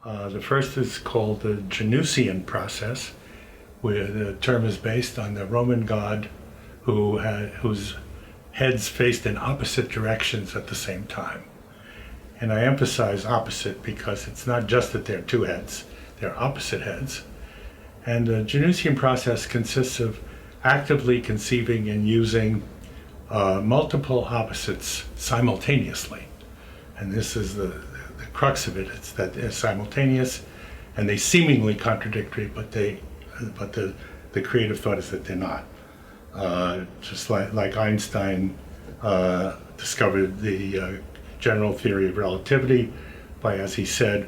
The first is called the Janussean process, where the term is based on the Roman god whose heads faced in opposite directions at the same time. And I emphasize opposite because it's not just that they're two heads, they're opposite heads. And the Janussean process consists of actively conceiving and using multiple opposites simultaneously. And this is the crux of it. It's that they're simultaneous and they seemingly contradictory, but the creative thought is that they're not. Just like Einstein discovered the general theory of relativity by, as he said,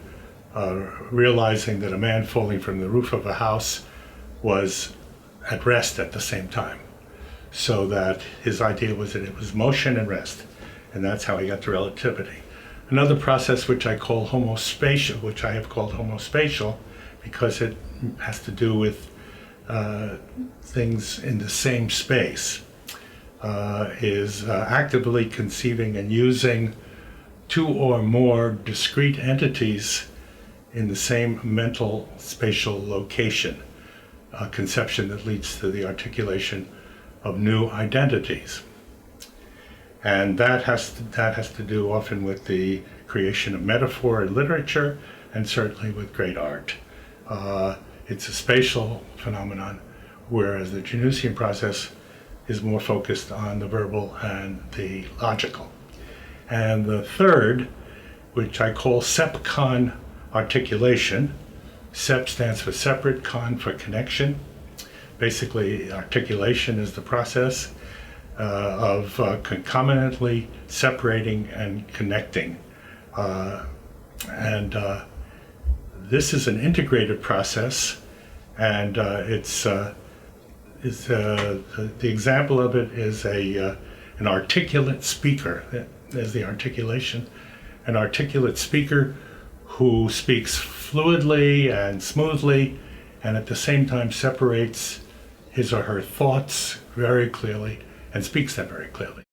realizing that a man falling from the roof of a house was at rest at the same time. So that his idea was that it was motion and rest, and that's how he got to relativity. Another process which I have called homospatial, because it has to do with things in the same space, is actively conceiving and using two or more discrete entities in the same mental spatial location, a conception that leads to the articulation of new identities. And that has to do often with the creation of metaphor in literature, and certainly with great art. It's a spatial phenomenon, whereas the Janussean process is more focused on the verbal and the logical. And the third, which I call sep-con articulation. Sep stands for separate, con for connection. Basically, articulation is the process of concomitantly separating and connecting. This is an integrated process, and the example of it is an articulate speaker. There's the articulation. An articulate speaker who speaks fluidly and smoothly, and at the same time separates his or her thoughts very clearly and speaks them very clearly.